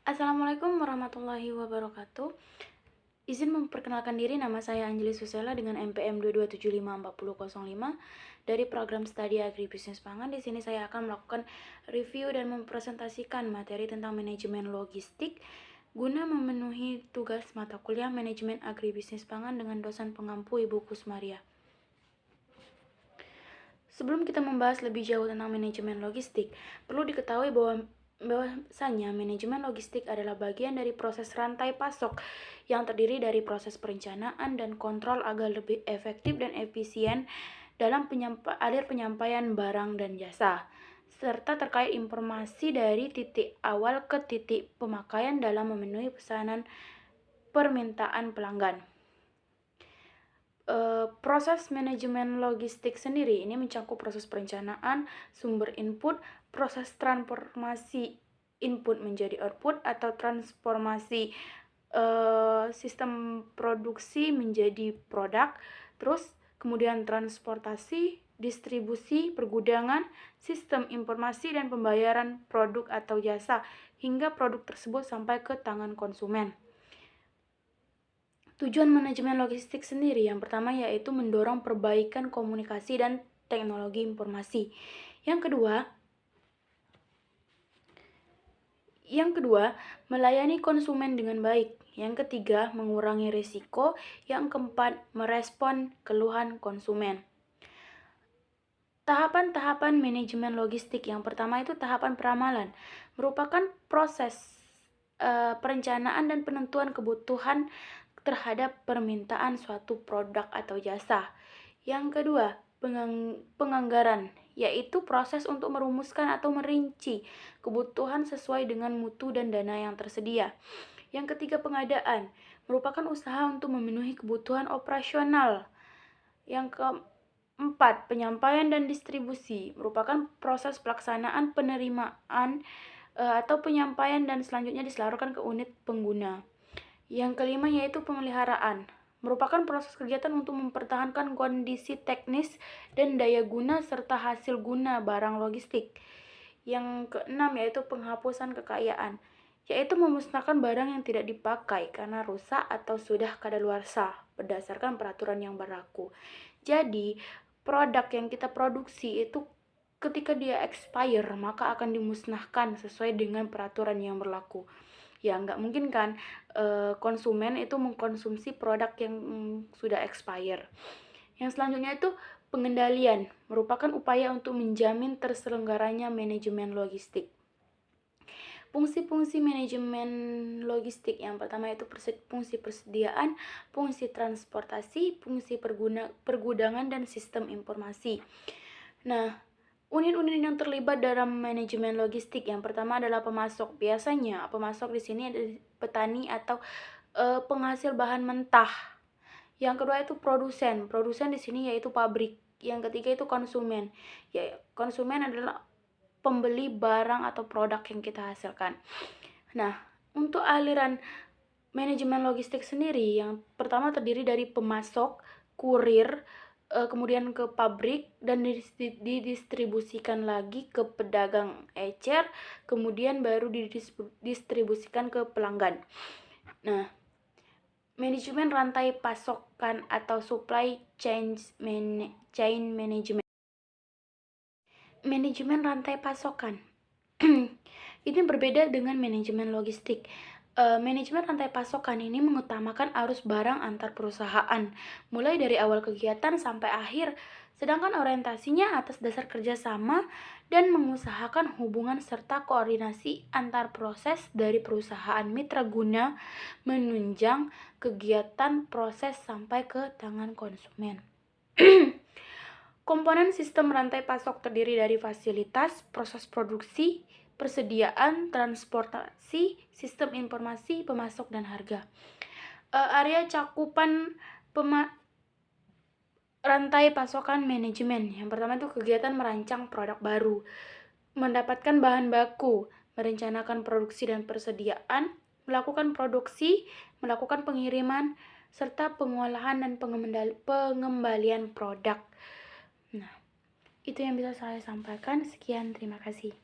Assalamualaikum warahmatullahi wabarakatuh. Izin memperkenalkan diri, nama saya Anjeli Susela dengan NPM 2275405 dari program studi Agribisnis Pangan. Di sini saya akan melakukan review dan mempresentasikan materi tentang manajemen logistik guna memenuhi tugas mata kuliah manajemen agribisnis pangan dengan dosen pengampu Ibu Kusmaria. Sebelum kita membahas lebih jauh tentang manajemen logistik, perlu diketahui bahwasanya manajemen logistik adalah bagian dari proses rantai pasok yang terdiri dari proses perencanaan dan kontrol agar lebih efektif dan efisien dalam alur penyampaian barang dan jasa, serta terkait informasi dari titik awal ke titik pemakaian dalam memenuhi pesanan permintaan pelanggan. Proses manajemen logistik sendiri ini mencakup proses perencanaan, sumber input, proses transformasi input menjadi output atau transformasi sistem produksi menjadi produk, terus kemudian transportasi, distribusi, pergudangan, sistem informasi dan pembayaran produk atau jasa hingga produk tersebut sampai ke tangan konsumen. Tujuan manajemen logistik sendiri yang pertama yaitu mendorong perbaikan komunikasi dan teknologi informasi. Yang kedua, melayani konsumen dengan baik. Yang ketiga, mengurangi risiko. Yang keempat, merespon keluhan konsumen. Tahapan-tahapan manajemen logistik yang pertama itu tahapan peramalan, merupakan proses perencanaan dan penentuan kebutuhan terhadap permintaan suatu produk atau jasa. Yang kedua, penganggaran, yaitu proses untuk merumuskan atau merinci kebutuhan sesuai dengan mutu dan dana yang tersedia. Yang ketiga, pengadaan, merupakan usaha untuk memenuhi kebutuhan operasional. Yang keempat, penyampaian dan distribusi, merupakan proses pelaksanaan penerimaan atau penyampaian dan selanjutnya disalurkan ke unit pengguna. Yang kelima yaitu pemeliharaan, merupakan proses kegiatan untuk mempertahankan kondisi teknis dan daya guna serta hasil guna barang logistik. Yang keenam yaitu penghapusan kekayaan, yaitu memusnahkan barang yang tidak dipakai karena rusak atau sudah kadaluarsa berdasarkan peraturan yang berlaku. Jadi, produk yang kita produksi itu ketika dia expire maka akan dimusnahkan sesuai dengan peraturan yang berlaku. Ya nggak mungkin kan konsumen itu mengkonsumsi produk yang sudah expire. Yang selanjutnya itu pengendalian, merupakan upaya untuk menjamin terselenggaranya manajemen logistik. Fungsi-fungsi manajemen logistik yang pertama itu fungsi persediaan, fungsi transportasi, fungsi pergudangan, dan sistem informasi. Nah, unit-unit yang terlibat dalam manajemen logistik yang pertama adalah pemasok. Biasanya pemasok di sini ada petani atau penghasil bahan mentah. Yang kedua itu produsen. Produsen di sini yaitu pabrik. Yang ketiga itu konsumen. Ya, konsumen adalah pembeli barang atau produk yang kita hasilkan. Nah, untuk aliran manajemen logistik sendiri yang pertama terdiri dari pemasok, kurir, kemudian ke pabrik dan didistribusikan lagi ke pedagang ecer, kemudian baru didistribusikan ke pelanggan. Nah, manajemen rantai pasokan atau supply chain management. Manajemen rantai pasokan ini berbeda dengan manajemen logistik. Manajemen rantai pasokan ini mengutamakan arus barang antar perusahaan, mulai dari awal kegiatan sampai akhir, sedangkan orientasinya atas dasar kerjasama dan mengusahakan hubungan serta koordinasi antar proses dari perusahaan mitra guna menunjang kegiatan proses sampai ke tangan konsumen. Komponen sistem rantai pasok terdiri dari fasilitas, proses produksi, persediaan, transportasi, sistem informasi, pemasok, dan harga. Area cakupan rantai pasokan manajemen. Yang pertama itu kegiatan merancang produk baru, mendapatkan bahan baku, merencanakan produksi dan persediaan, melakukan produksi, melakukan pengiriman, serta pengolahan dan pengembalian produk. Nah, itu yang bisa saya sampaikan. Sekian, terima kasih.